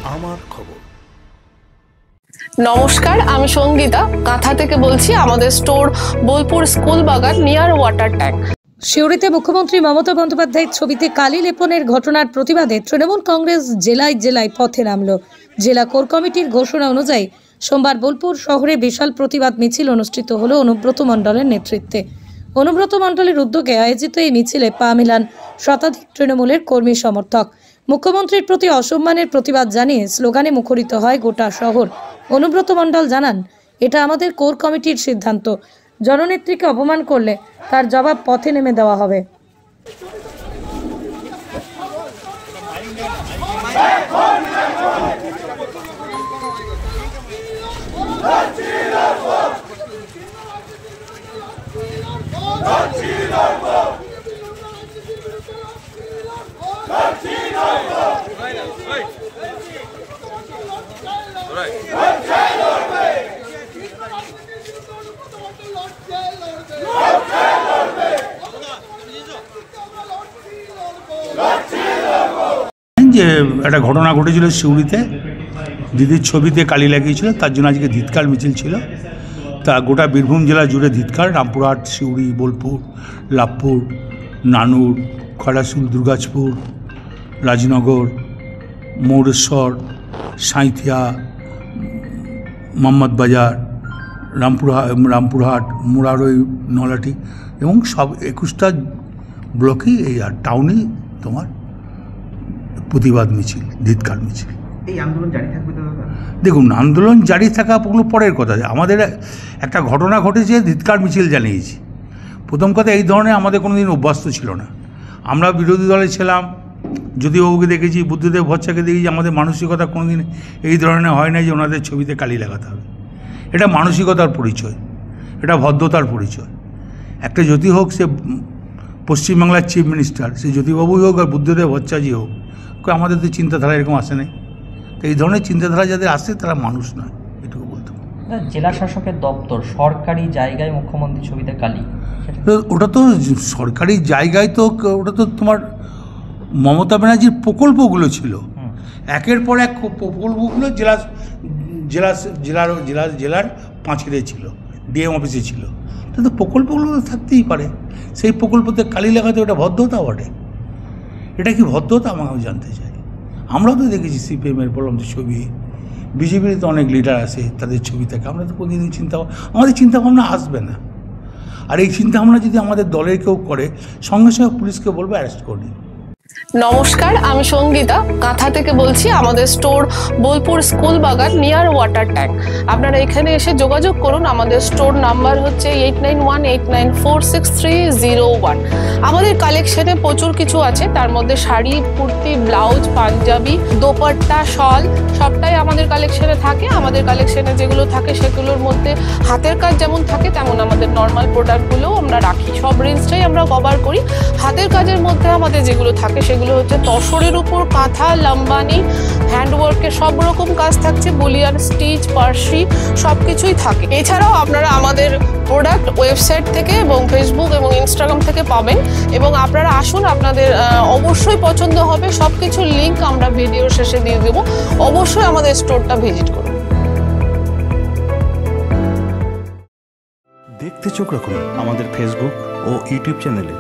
আমার খবর। নমস্কার, আমি সঙ্গীতা কাঁথা থেকে বলছি। আমাদের স্টোর বোলপুর স্কুল বাগান নিয়ার ওয়াটার ট্যাঙ্ক। সিউড়িতে মুখ্যমন্ত্রী মমতা বন্দ্যোপাধ্যায়ের ছবিতে কালি লেপনের ঘটনার প্রতিবাদে তৃণমূল কংগ্রেস জেলায় জেলায় পথে নামল। জেলা কোর কমিটির ঘোষণা অনুযায়ী সোমবার বোলপুর শহরে বিশাল প্রতিবাদ মিছিল অনুষ্ঠিত হলো অনুব্রত মণ্ডলের নেতৃত্বে। অনুব্রত মণ্ডলের উদ্যোগে আয়োজিত এই মিছিলে পা মিলান শতাধিক তৃণমূলের কর্মী সমর্থক। মুখ্যমন্ত্রীর প্রতি অসম্মানের প্রতিবাদ জানিয়ে স্লোগানে মুখরিত হয় গোটা শহর। অনুব্রত মণ্ডল জানান, এটা আমাদের কোর কমিটির সিদ্ধান্ত। জননেত্রীকে অপমান করলে তার জবাব পথে নেমে দেওয়া হবে। যে একটা ঘটনা ঘটেছিল সিউড়িতে, দিদির ছবিতে কালি লাগিয়েছিল, তার জন্য আজকে ধিৎকার মিছিল ছিল। তা গোটা বীরভূম জেলা জুড়ে ধিৎকার, রামপুরহাট, সিউড়ি, বোলপুর, লাভপুর, নানুর, খয়রাশুল, দুর্গাজপুর, রাজনগর, মৌরেশ্বর, সাঁইথিয়া, মোহাম্মদবাজার, রামপুরহাট, মুরারই, নলাটি এবং সব 21টা ব্লকেই এই আর টাউনেই তোমার প্রতিবাদ মিছিল, ধিৎকার মিছিল। এই আন্দোলন জারি থাকবে তো দাদা? দেখুন, আন্দোলন জারি থাকা ওগুলো পরের কথা। আমাদের একটা ঘটনা ঘটেছে, ধিৎকার মিছিল জানিয়েছি। প্রথম কথা, এই ধরনের আমাদের কোনো দিন অভ্যস্ত ছিল না। আমরা বিরোধী দলে ছিলাম, জ্যোতিবাবুকে দেখেছি, বুদ্ধদেব ভট্টাচার্যকে দেখেছি। আমাদের মানসিকতা কোনো দিন এই ধরনের হয় না যে ওনাদের ছবিতে কালি লাগাতে হবে। এটা মানসিকতার পরিচয়, এটা ভদ্রতার পরিচয়। একটা জ্যোতি হোক, সে পশ্চিমবাংলার চিফ মিনিস্টার, সে জ্যোতিবাবুই হোক আর বুদ্ধদেব ভট্টাচার্য হোক, আমাদের তো চিন্তাধারা এরকম আসে নাই। তো এই ধরনের চিন্তাধারা যাদের আসে তারা মানুষ নয়, এটুকু বলতে পারি। জেলা শাসকের দপ্তর সরকারি জায়গায় মুখ্যমন্ত্রী ছবিতে কালি, ওটা তো সরকারি জায়গায়, তো ওটা তো তোমার মমতা ব্যানার্জির প্রকল্পগুলো ছিল। একের পর এক প্রকল্পগুলো জেলার পাঁচিলে ছিল, ডিএম অফিসে ছিল। তো প্রকল্পগুলো তো থাকতেই পারে। সেই প্রকল্পতে কালি লাগাতে ওটা ভদ্রতা বটে। এটা কি ভদ্রতা আমাকে জানতে চাই। আমরাও তো দেখেছি সিপিএমের বললাম যে ছবি, বিজেপির তো অনেক লিডার আছে, তাদের ছবি থাকে। আমরা তো প্রতিদিন আমাদের চিন্তাভাবনা আসবে না। আর এই চিন্তাভাবনা যদি আমাদের দলের কেউ করে, সঙ্গে সঙ্গে পুলিশকে বলবো অ্যারেস্ট করে। নমস্কার, আমি সঙ্গীতা কাঁথা থেকে বলছি। আমাদের স্টোর বোলপুর স্কুল বাগান নিয়ার ওয়াটার ট্যাঙ্ক। আপনারা এখানে এসে যোগাযোগ করুন। আমাদের স্টোর নাম্বার হচ্ছে 8918946301। আমাদের কালেকশনে প্রচুর কিছু আছে, তার মধ্যে শাড়ি, কুর্তি, ব্লাউজ, পাঞ্জাবি, দোপাট্টা, শল সবটাই আমাদের কালেকশনে থাকে। আমাদের কালেকশনে যেগুলো থাকে সেগুলোর মধ্যে হাতের কাজ যেমন থাকে, তেমন আমাদের নর্মাল প্রোডাক্টগুলোও আমরা রাখি। সব রেঞ্জটাই আমরা কভার করি। হাতের কাজের মধ্যে আমাদের যেগুলো থাকে সেগুলো হচ্ছে তসরের উপর কাঁথা, লাম্বানি, হ্যান্ডওয়ার্কের সব রকম কাজ থাকছে, বুলিয়ান, স্টিচ, পার্সি সব কিছুই থাকে। এছাড়াও আপনারা আমাদের প্রোডাক্ট ওয়েবসাইট থেকে এবং ফেসবুক এবং ইনস্টাগ্রাম থেকে পাবেন। এবং আপনারা আসুন, আপনাদের অবশ্যই পছন্দ হবে। সব কিছুর লিঙ্ক আমরা ভিডিওর শেষে দিয়ে দেবো। অবশ্যই আমাদের স্টোরটা ভিজিট করুন। দেখতে চোখ রাখুন আমাদের ফেসবুক ও ইউটিউব চ্যানেলে।